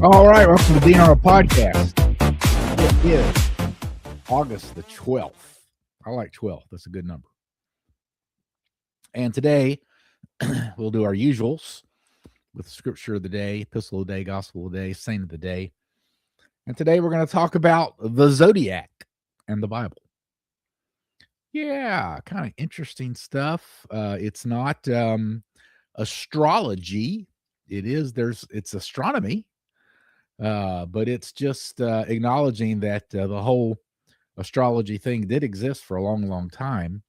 All right, welcome to the DNR Podcast. It is August the 12th. I like 12th. That's a good number. And today, we'll do our usuals with Scripture of the Day, Epistle of the Day, Gospel of the Day, Saint of the Day. And today we're going to talk about the Zodiac and the Bible. Yeah, kind of interesting stuff. It's not astrology. It's astronomy. But it's just acknowledging that the whole astrology thing did exist for a long, long time.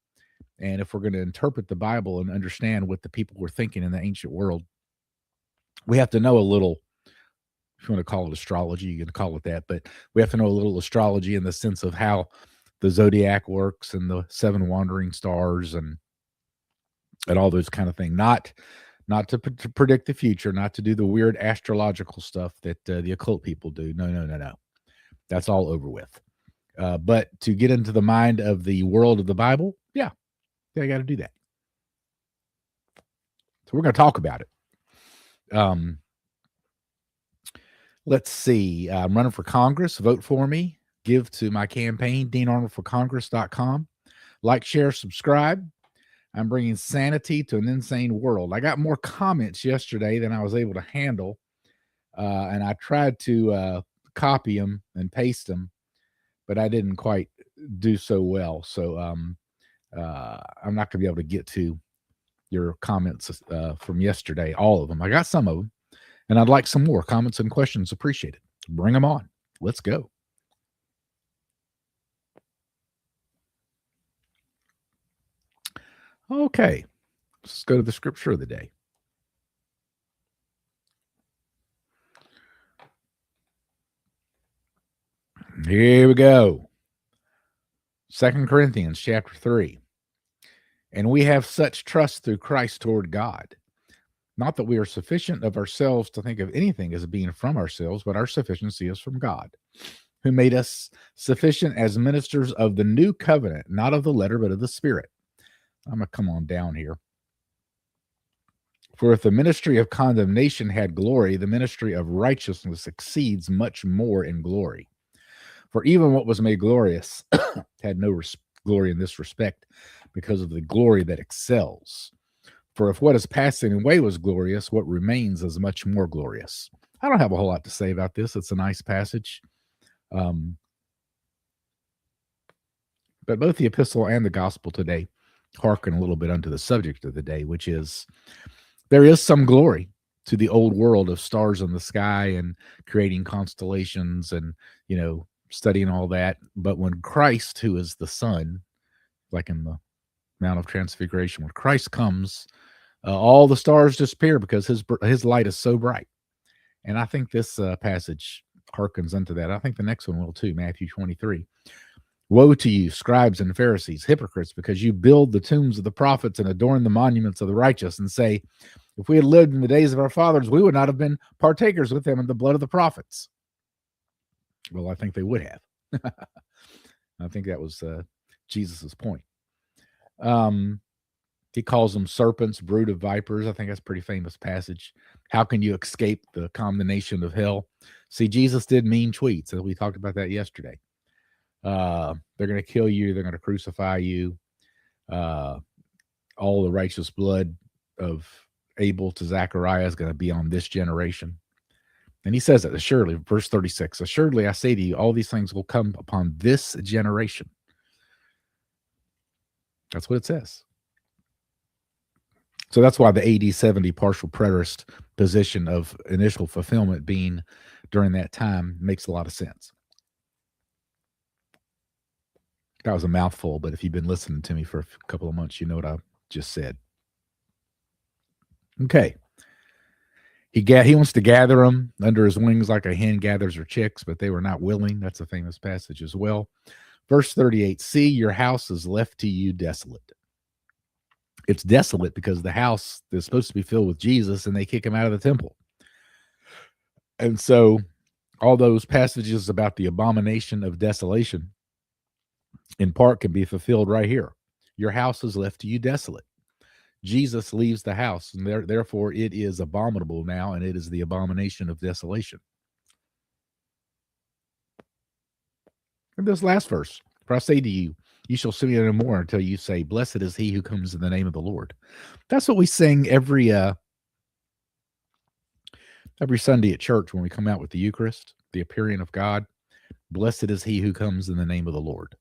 And if we're going to interpret the Bible and understand what the people were thinking in the ancient world, we have to know a little, if you want to call it astrology, you can call it that, but we have to know a little astrology in the sense of how the zodiac works and the seven wandering stars and all those kind of things. Not to predict the future, not to do the weird astrological stuff that the occult people do. No. That's all over with. But to get into the mind of the world of the Bible, yeah, I got to do that. So we're going to talk about it. Let's see. I'm running for Congress. Vote for me. Give to my campaign, DeanArnoldForCongress.com. Like, share, subscribe. I'm bringing sanity to an insane world. I got more comments yesterday than I was able to handle, and I tried to copy them and paste them, but I didn't quite do so well. So I'm not going to be able to get to your comments from yesterday, all of them. I got some of them, and I'd like some more comments and questions. Appreciate it. Bring them on. Let's go. Okay, let's go to the Scripture of the day. Here we go. 2 Corinthians chapter 3. And we have such trust through Christ toward God. Not that we are sufficient of ourselves to think of anything as being from ourselves, but our sufficiency is from God, who made us sufficient as ministers of the new covenant, not of the letter, but of the Spirit. I'm going to come on down here. For if the ministry of condemnation had glory, the ministry of righteousness exceeds much more in glory. For even what was made glorious had no glory in this respect, because of the glory that excels. For if what is passing away was glorious, what remains is much more glorious. I don't have a whole lot to say about this. It's a nice passage. But both the epistle and the gospel today hearken a little bit unto the subject of the day, which is there is some glory to the old world of stars in the sky and creating constellations and, studying all that. But when Christ, who is the sun, like in the Mount of Transfiguration, when Christ comes, all the stars disappear because his light is so bright. And I think this passage hearkens unto that. I think the next one will too, Matthew 23. Woe to you, scribes and Pharisees, hypocrites, because you build the tombs of the prophets and adorn the monuments of the righteous, and say, if we had lived in the days of our fathers, we would not have been partakers with them in the blood of the prophets. Well, I think they would have. I think that was Jesus's point. He calls them serpents, brood of vipers. I think that's a pretty famous passage. How can you escape the condemnation of hell? See, Jesus did mean tweets, and we talked about that yesterday. They're going to kill you. They're going to crucify you. All the righteous blood of Abel to Zechariah is going to be on this generation. And he says that assuredly, verse 36, assuredly I say to you, all these things will come upon this generation. That's what it says. So that's why the AD 70 partial preterist position of initial fulfillment being during that time makes a lot of sense. That was a mouthful, but if you've been listening to me for a couple of months, you know what I just said. Okay. He wants to gather them under his wings like a hen gathers her chicks, but they were not willing. That's a famous passage as well. Verse 38, see, your house is left to you desolate. It's desolate because the house is supposed to be filled with Jesus, and they kick him out of the temple. And so all those passages about the abomination of desolation in part can be fulfilled right here. Your house is left to you desolate. Jesus leaves the house, and therefore it is abominable now, and it is the abomination of desolation. And this last verse, for I say to you, you shall see me no more until you say, blessed is he who comes in the name of the Lord. That's what we sing every Sunday at church when we come out with the Eucharist, the appearing of God. Blessed is he who comes in the name of the Lord.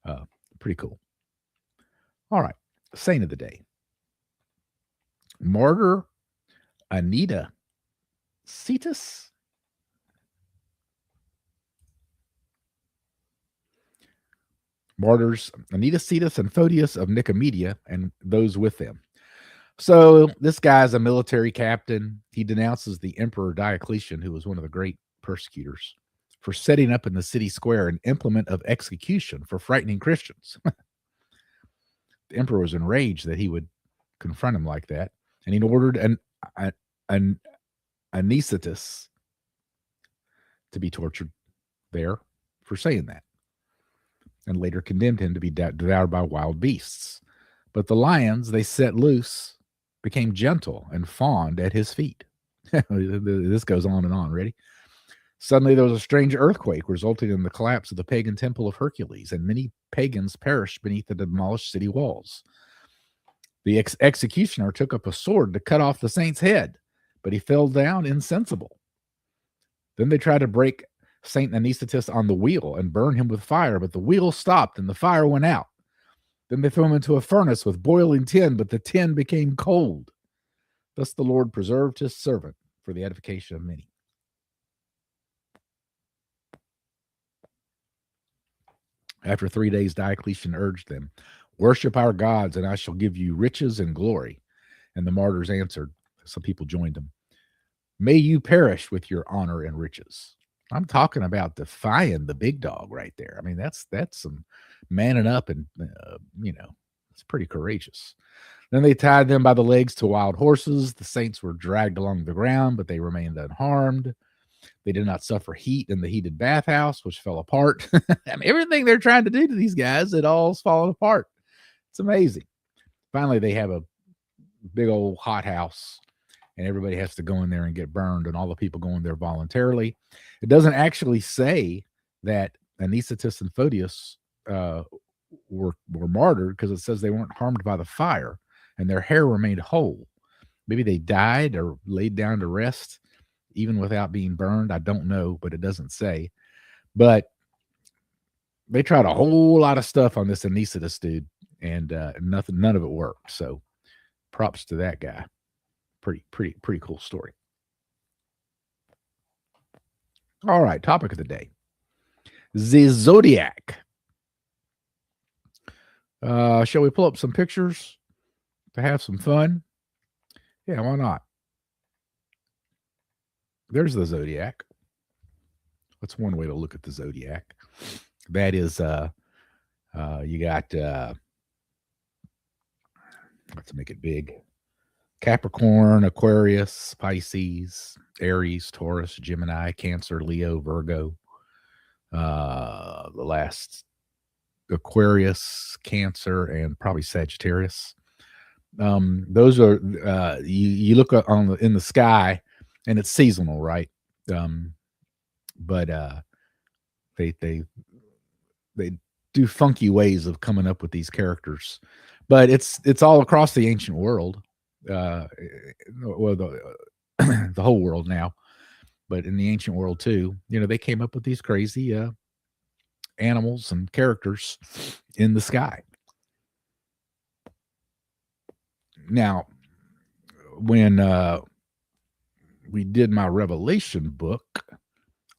Uh, Pretty cool. All right. Saint of the day. Martyr Anita Cetus. Martyrs Anita Cetus and Photius of Nicomedia and those with them. So this guy's a military captain. He denounces the Emperor Diocletian, who was one of the great persecutors, for setting up in the city square an implement of execution for frightening Christians. The emperor was enraged that he would confront him like that, and he ordered an Anicetus to be tortured there for saying that, and later condemned him to be devoured by wild beasts. But the lions they set loose became gentle and fawned at his feet. This goes on and on. Ready? Suddenly there was a strange earthquake, resulting in the collapse of the pagan temple of Hercules, and many pagans perished beneath the demolished city walls. The executioner took up a sword to cut off the saint's head, but he fell down insensible. Then they tried to break Saint Anicetus on the wheel and burn him with fire, but the wheel stopped and the fire went out. Then they threw him into a furnace with boiling tin, but the tin became cold. Thus the Lord preserved his servant for the edification of many. After 3 days, Diocletian urged them, worship our gods, and I shall give you riches and glory. And the martyrs answered, some people joined them, may you perish with your honor and riches. I'm talking about defying the big dog right there. I mean, that's some manning up, and it's pretty courageous. Then they tied them by the legs to wild horses. The saints were dragged along the ground, but they remained unharmed. They did not suffer heat in the heated bathhouse, which fell apart. I mean, everything they're trying to do to these guys, it all's falling apart. It's amazing. Finally, they have a big old hot house, and everybody has to go in there and get burned, and all the people go in there voluntarily. It doesn't actually say that Anicetus and Photius were martyred, because it says they weren't harmed by the fire, and their hair remained whole. Maybe they died or laid down to rest, even without being burned. I don't know, but it doesn't say. But they tried a whole lot of stuff on this Anicetus dude, and none of it worked. So props to that guy. Pretty cool story. All right, topic of the day. The Zodiac. Shall we pull up some pictures to have some fun? Yeah, why not? There's the Zodiac. That's one way to look at the Zodiac. That is, you got, let's make it big. Capricorn, Aquarius, Pisces, Aries, Taurus, Gemini, Cancer, Leo, Virgo. The last Aquarius, Cancer, and probably Sagittarius. Those are you look in the sky, and it's seasonal, right? But they do funky ways of coming up with these characters, but it's all across the ancient world. Well, the whole world now, but in the ancient world too, they came up with these crazy animals and characters in the sky. Now, when we did my Revelation book,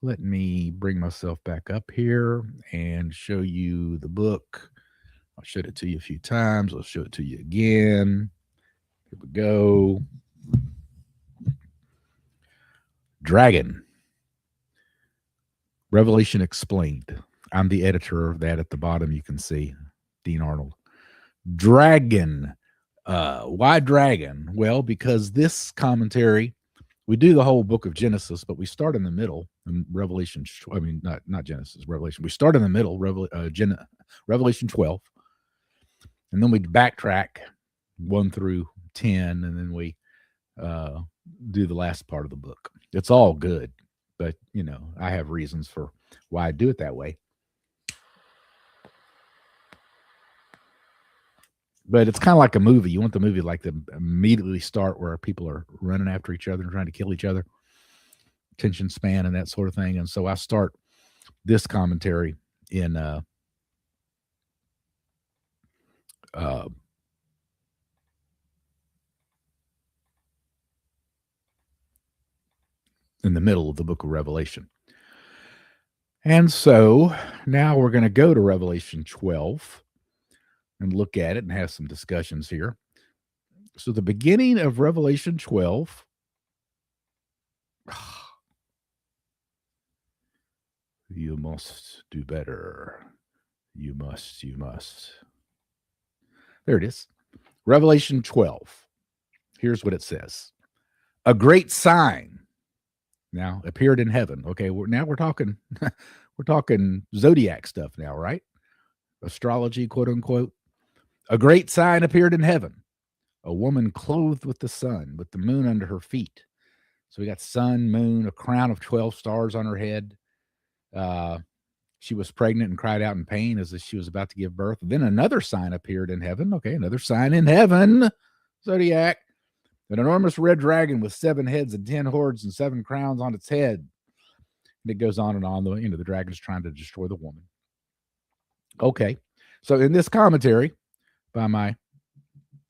let me bring myself back up here and show you the book. I showed it to you a few times. I'll show it to you again. Here we go. Dragon. Revelation Explained. I'm the editor of that at the bottom. You can see Dean Arnold. Dragon. Why dragon? Well, because this commentary, we do the whole book of Genesis, but we start in the middle in Revelation. I mean, not Genesis, Revelation. We start in the middle, Revelation 12, and then we backtrack 1 through 10, and then we do the last part of the book. It's all good, but I have reasons for why I do it that way. But it's kind of like a movie. You want the movie like to immediately start where people are running after each other and trying to kill each other, attention span and that sort of thing. And so I start this commentary in in the middle of the book of Revelation. And so now we're going to go to Revelation 12 and look at it and have some discussions here. So the beginning of Revelation 12, you must do better. You must. There it is. Revelation 12. Here's what it says. A great sign now appeared in heaven. Okay, we're talking we're talking Zodiac stuff now, right? Astrology, quote unquote. A great sign appeared in heaven. A woman clothed with the sun, with the moon under her feet. So we got sun, moon, a crown of 12 stars on her head. She was pregnant and cried out in pain as if she was about to give birth. Then another sign appeared in heaven. Okay, another sign in heaven. Zodiac. An enormous red dragon with 7 heads and 10 horns and 7 crowns on its head. And it goes on and on. The dragon's trying to destroy the woman. Okay, so in this commentary by my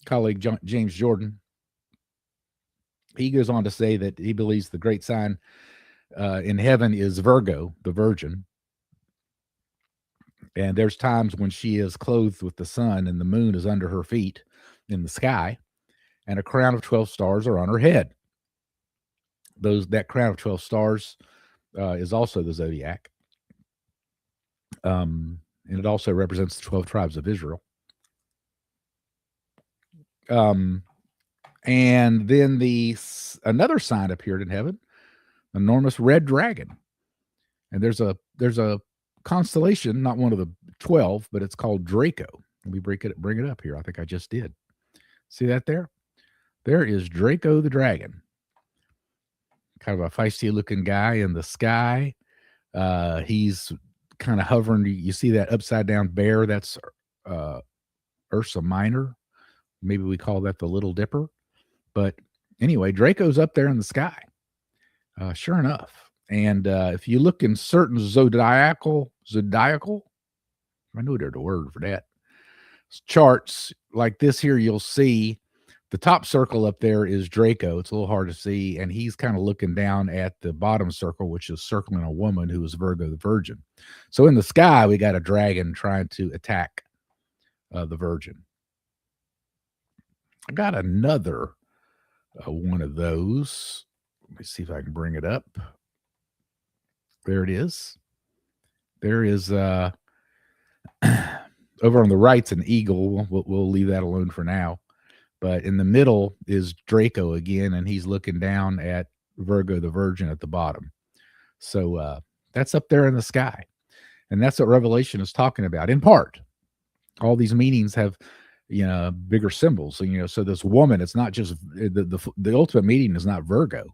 colleague James Jordan, he goes on to say that he believes the great sign in heaven is Virgo, the virgin. And there's times when she is clothed with the sun and the moon is under her feet in the sky, and a crown of 12 stars are on her head. That crown of 12 stars is also the Zodiac. And it also represents the 12 tribes of Israel. And then another sign appeared in heaven, an enormous red dragon. And there's a constellation, not one of the 12, but it's called Draco. Let me bring it up here. I think I just did. See that there? There is Draco the dragon. Kind of a feisty looking guy in the sky. He's kind of hovering. You see that upside down bear? That's Ursa Minor. Maybe we call that the Little Dipper. But anyway, Draco's up there in the sky. Sure enough. And if you look in certain zodiacal, I know there's a word for that, charts like this here, you'll see the top circle up there is Draco. It's a little hard to see. And he's kind of looking down at the bottom circle, which is circling a woman who is Virgo the virgin. So in the sky, we got a dragon trying to attack the virgin. I got another one of those. Let me see if I can bring it up. There it is. There is over on the right's an eagle. We'll leave that alone for now. But in the middle is Draco again, and he's looking down at Virgo the virgin at the bottom. So that's up there in the sky. And that's what Revelation is talking about. In part, all these meanings have, bigger symbols. So, so this woman, it's not just the ultimate meaning is not Virgo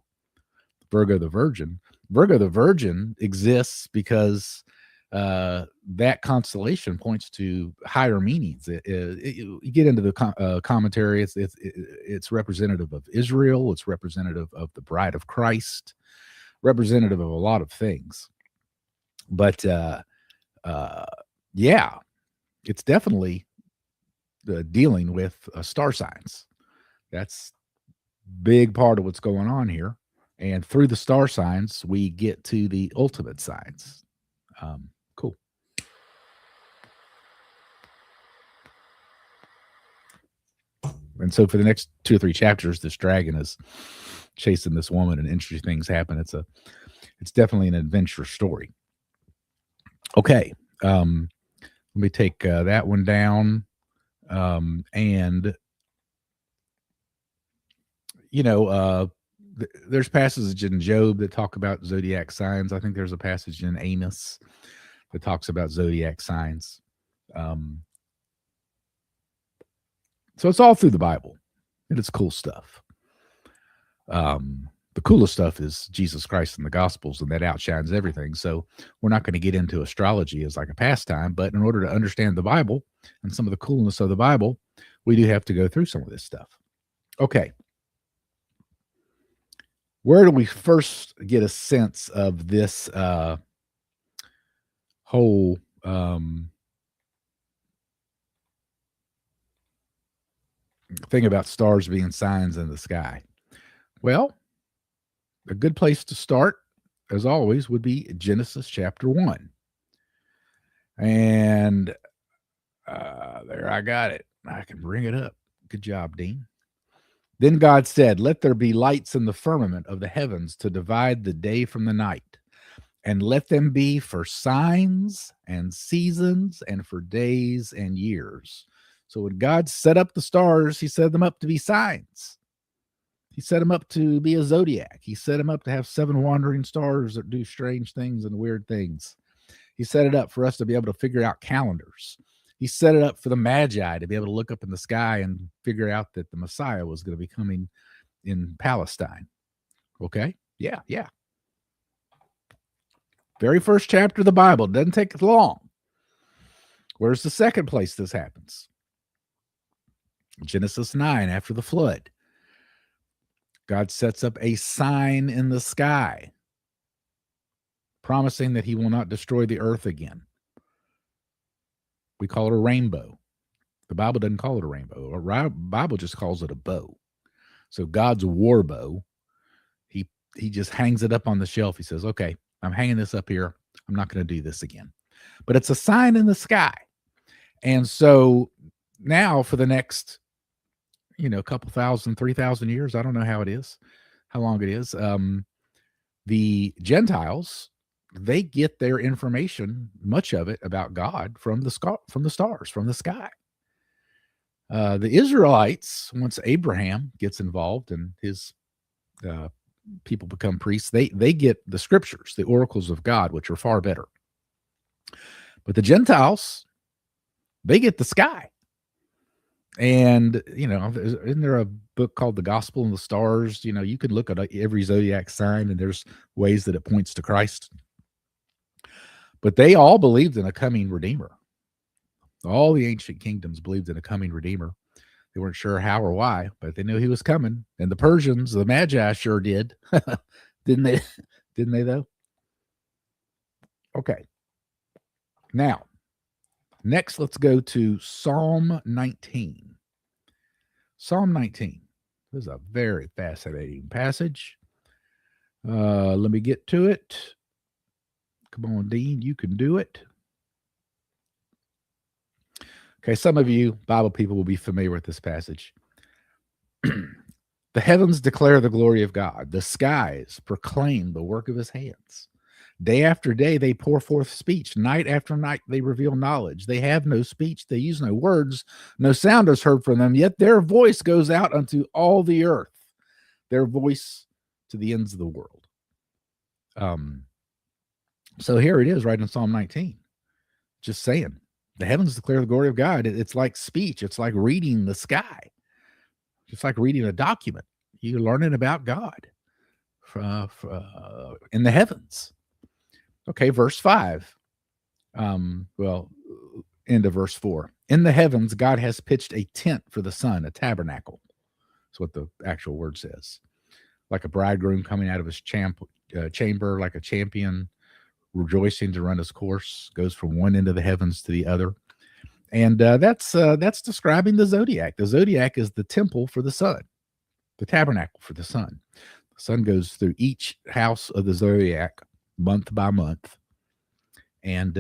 the virgin. Virgo the virgin exists because that constellation points to higher meanings. You get into the commentary. It's representative of Israel. It's representative of the bride of Christ. Representative of a lot of things. But yeah, it's definitely dealing with star signs. That's big part of what's going on here. And through the star signs, we get to the ultimate signs. Cool. And so for the next 2 or 3 chapters, this dragon is chasing this woman and interesting things happen. It's definitely an adventure story. Okay. Let me take that one down. And there's passages in Job that talk about zodiac signs. I think there's a passage in Amos that talks about zodiac signs. So it's all through the Bible, and it's cool stuff. The coolest stuff is Jesus Christ and the Gospels, and that outshines everything. So we're not going to get into astrology as like a pastime, but in order to understand the Bible and some of the coolness of the Bible, we do have to go through some of this stuff. Okay. Where do we first get a sense of this whole thing about stars being signs in the sky? Well, a good place to start, as always, would be Genesis chapter 1. And there, I got it. I can bring it up. Good job, Dean. Then God said, "Let there be lights in the firmament of the heavens to divide the day from the night, and let them be for signs and seasons and for days and years." So when God set up the stars, he set them up to be signs. He set them up to be a zodiac. He set them up to have 7 wandering stars that do strange things and weird things. He set it up for us to be able to figure out calendars. He set it up for the Magi to be able to look up in the sky and figure out that the Messiah was going to be coming in Palestine. Okay? Yeah. Very first chapter of the Bible. Doesn't take long. Where's the second place this happens? Genesis 9, after the flood. God sets up a sign in the sky, promising that he will not destroy the earth again. We call it a rainbow. The Bible doesn't call it a rainbow. The Bible just calls it a bow. So God's war bow, he just hangs it up on the shelf. He says, okay, I'm hanging this up here. I'm not going to do this again. But it's a sign in the sky. And so now for the next, couple thousand, 3,000 years, I don't know how long it is, the Gentiles, they get their information, much of it about God, from the stars, from the sky. The Israelites, once Abraham gets involved and his people become priests, they get the scriptures, the oracles of God, which are far better. But the Gentiles, they get the sky. And, isn't there a book called The Gospel and the Stars? You can look at every zodiac sign and there's ways that it points to Christ. But they all believed in a coming Redeemer. All the ancient kingdoms believed in a coming Redeemer. They weren't sure how or why, but they knew he was coming. And the Persians, the Magi, sure did. Didn't they? Didn't they, though? Okay. Now, next, let's go to Psalm 19. Psalm 19. This is a very fascinating passage. Let me get to it. Come on, Dean, you can do it. Okay, some of you Bible people will be familiar with this passage. The heavens declare the glory of God. The skies proclaim the work of his hands. Day after day, they pour forth speech. Night after night, they reveal knowledge. They have no speech. They use no words. No sound is heard from them. Yet their voice goes out unto all the earth, their voice to the ends of the world. So here it is right in Psalm 19. Just saying, the heavens declare the glory of God. It's like speech. It's like reading the sky. It's like reading a document. You're learning about God in the heavens. Okay, verse 5. End of verse 4. In the heavens, God has pitched a tent for the sun, a tabernacle. That's what the actual word says. Like a bridegroom coming out of his chamber, like a champion rejoicing to run his course, goes from one end of the heavens to the other. And that's describing the zodiac. The zodiac is the temple for the sun, the tabernacle for the sun. The sun goes through each house of the zodiac month by month. And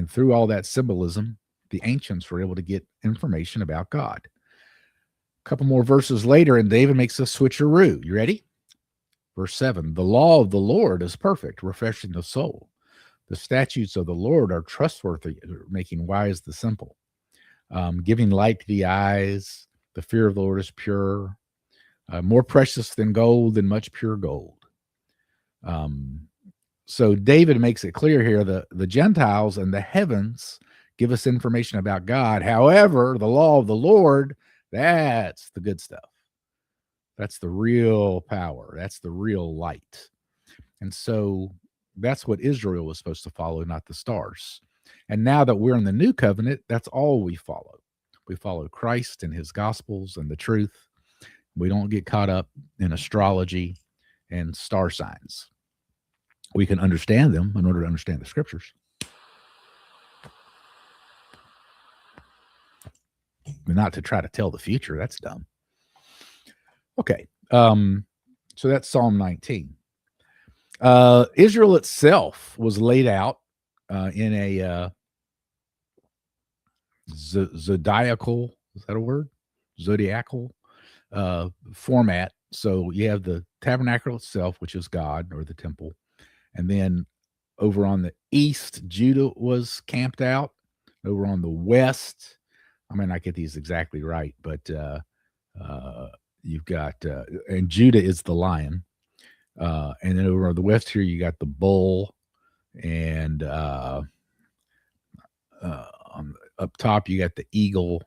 through all that symbolism, the ancients were able to get information about God. A couple more verses later, and David makes a switcheroo. You ready? Verse 7, the law of the Lord is perfect, refreshing the soul. The statutes of the Lord are trustworthy, making wise the simple. Giving light to the eyes. The fear of the Lord is pure. More precious than gold, than much pure gold. So David makes it clear here that the Gentiles and the heavens give us information about God. However, the law of the Lord, that's the good stuff. That's the real power. That's the real light. And so that's what Israel was supposed to follow, not the stars. And now that we're in the new covenant, that's all we follow. We follow Christ and his gospels and the truth. We don't get caught up in astrology and star signs. We can understand them in order to understand the scriptures, but not to try to tell the future. That's dumb. Okay. So that's Psalm 19. Israel itself was laid out in a zodiacal, is that a word? Zodiacal format. So you have the tabernacle itself, which is God or the temple. And then over on the east, Judah was camped out. Over on the west, I may not get these exactly right, but you've got, and Judah is the lion. And then over on the west here, you got the bull. And up top, you got the eagle.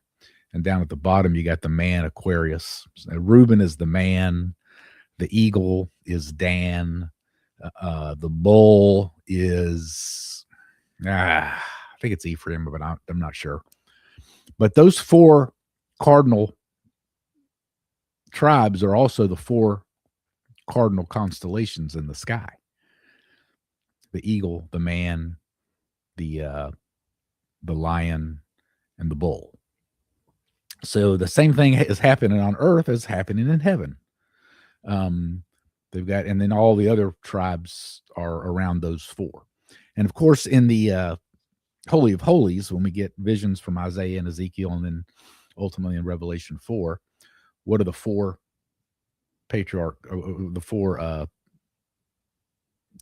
And down at the bottom, you got the man, Aquarius. So Reuben is the man. The eagle is Dan. The bull is, I think it's Ephraim, but I'm not sure. But those four cardinal tribes are also the four cardinal constellations in the sky: the eagle, the man, the lion, and the bull. So the same thing is happening on earth as happening in heaven. They've got, and then all the other tribes are around those four. And of course, in the Holy of Holies, when we get visions from Isaiah and Ezekiel, and then ultimately in Revelation 4, what are the four the four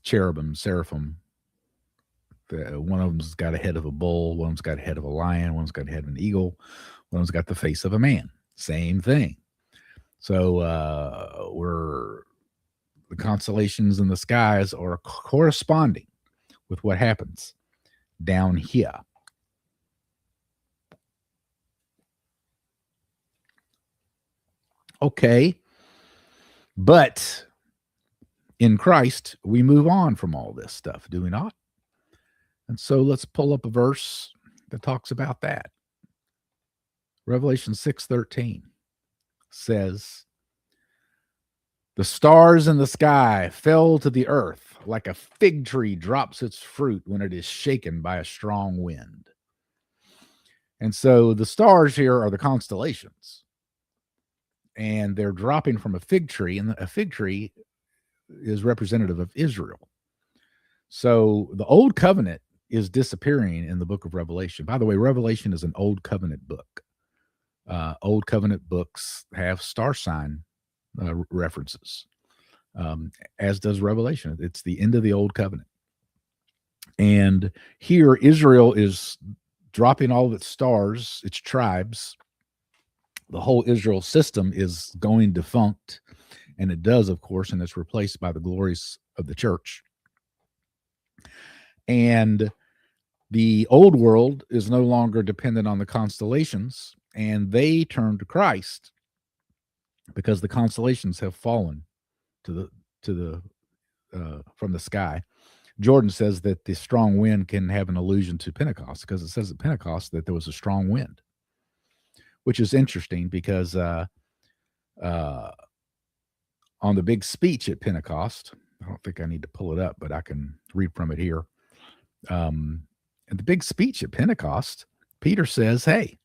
cherubim, seraphim? One of them's got a head of a bull, one of them's got a head of a lion, one's got a head of an eagle, one of them's got the face of a man. Same thing. So the constellations in the skies are corresponding with what happens down here. Okay. But in Christ, we move on from all this stuff, do we not? And so let's pull up a verse that talks about that. Revelation 6:13 says, "The stars in the sky fell to the earth like a fig tree drops its fruit when it is shaken by a strong wind." And so the stars here are the constellations, and they're dropping from a fig tree, and a fig tree is representative of Israel. So the old covenant is disappearing in the book of Revelation. By the way, Revelation is an old covenant book. Old covenant books have star sign references, as does Revelation. It's the end of the old covenant. And here, Israel is dropping all of its stars, its tribes. The whole Israel system is going defunct, and it does, of course, and it's replaced by the glories of the church. And the old world is no longer dependent on the constellations, and they turn to Christ because the constellations have fallen to the from the sky. Jordan says that the strong wind can have an allusion to Pentecost, because it says at Pentecost that there was a strong wind, which is interesting because on the big speech at Pentecost, I don't think I need to pull it up, but I can read from it here. In the big speech at Pentecost, Peter says, hey,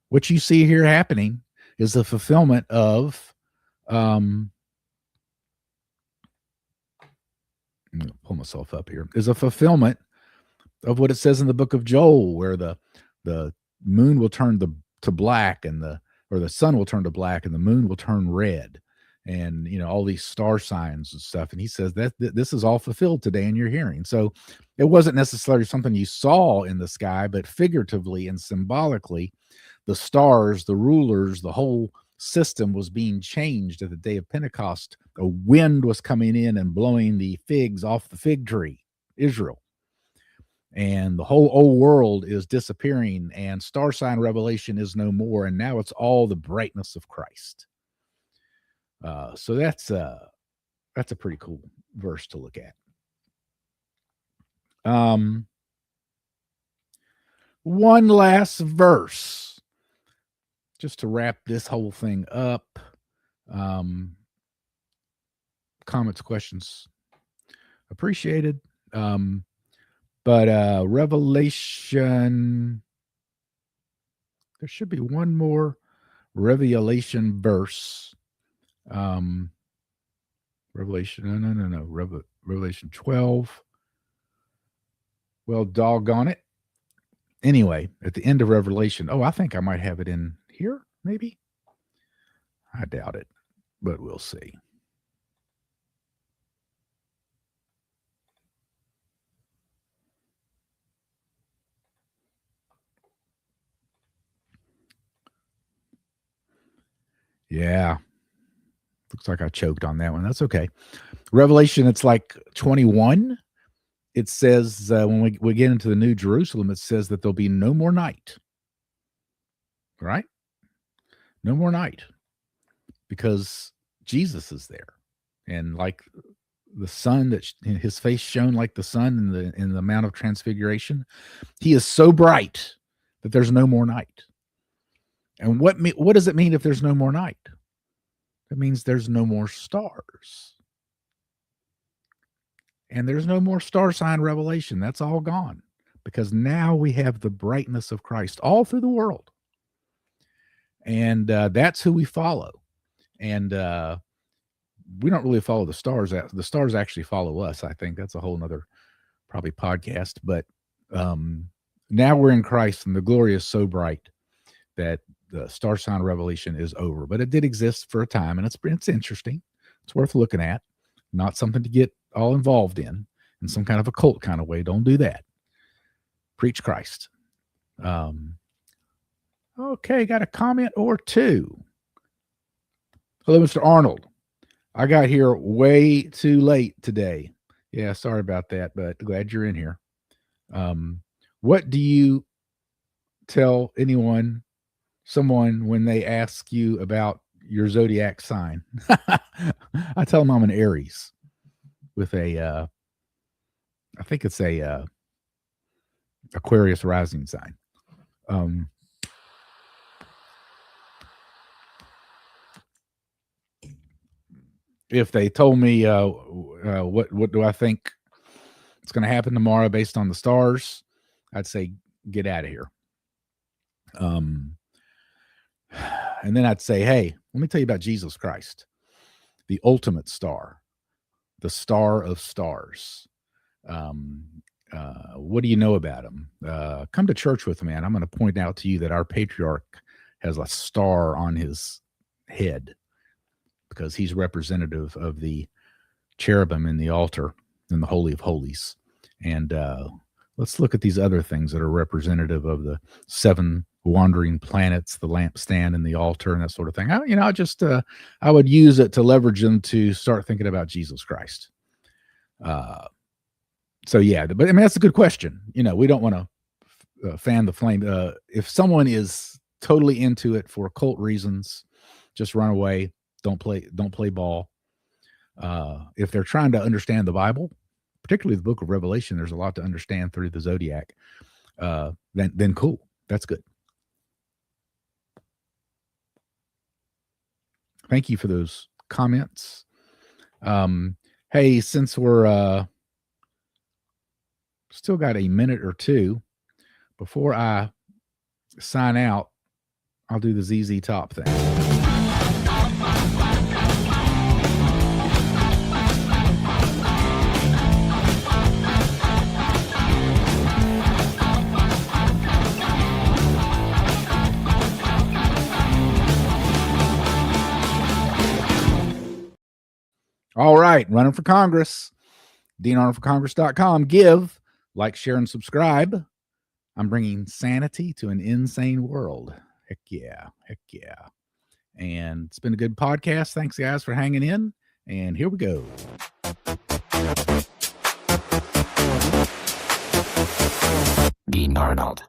what you see here happening is the fulfillment of, I'm going to pull myself up here, is a fulfillment of what it says in the book of Joel, where the moon will turn to black, and the sun will turn to black, and the moon will turn red, and all these star signs and stuff. And he says that this is all fulfilled today in your hearing. So it wasn't necessarily something you saw in the sky, but figuratively and symbolically, the stars, the rulers, the whole system was being changed at the day of Pentecost. A wind was coming in and blowing the figs off the fig tree, Israel. And the whole old world is disappearing, and star sign revelation is no more. And now it's all the brightness of Christ. So that's a pretty cool verse to look at. One last verse just to wrap this whole thing up, comments, questions appreciated. But Revelation, there should be one more Revelation verse. Revelation, Revelation 12. Well, doggone it. Anyway, at the end of Revelation, I think I might have it in here, maybe. I doubt it, but we'll see. Yeah. Looks like I choked on that one. That's okay. Revelation, it's like 21. It says when we get into the New Jerusalem, it says that there'll be no more night. Right? No more night. Because Jesus is there. And like the sun, that his face shone like the sun in the Mount of Transfiguration, he is so bright that there's no more night. And what does it mean if there's no more night? It means there's no more stars. And there's no more star sign revelation. That's all gone. Because now we have the brightness of Christ all through the world. And that's who we follow. And we don't really follow the stars. The stars actually follow us. I think that's a whole nother probably podcast. But now we're in Christ, and the glory is so bright that the star sign revelation is over. But it did exist for a time, and it's interesting. It's worth looking at. Not something to get all involved in some kind of a cult kind of way. Don't do that. Preach Christ. Okay, got a comment or two. Hello, Mr. Arnold. I got here way too late today. Yeah, sorry about that, but glad you're in here. What do you tell someone when they ask you about your zodiac sign? I tell them I'm an Aries with I think it's a Aquarius rising sign. If they told me what do I think it's going to happen tomorrow based on the stars, I'd say get out of here. And then I'd say, hey, let me tell you about Jesus Christ, the ultimate star, the star of stars. What do you know about him? Come to church with me, and I'm going to point out to you that our patriarch has a star on his head because he's representative of the cherubim in the altar in the Holy of Holies. And let's look at these other things that are representative of the 7 wandering planets, the lampstand and the altar and that sort of thing. I would use it to leverage them to start thinking about Jesus Christ. So yeah, but I mean, that's a good question. We don't want to fan the flame. If someone is totally into it for occult reasons, just run away. Don't play ball. If they're trying to understand the Bible, particularly the book of Revelation, there's a lot to understand through the Zodiac. Then cool. That's good. Thank you for those comments. Hey, since we're still got a minute or two before I sign out, I'll do the ZZ Top thing. All right, running for Congress. DeanArnoldForCongress.com. Give, like, share, and subscribe. I'm bringing sanity to an insane world. Heck yeah. Heck yeah. And it's been a good podcast. Thanks, guys, for hanging in. And here we go. Dean Arnold.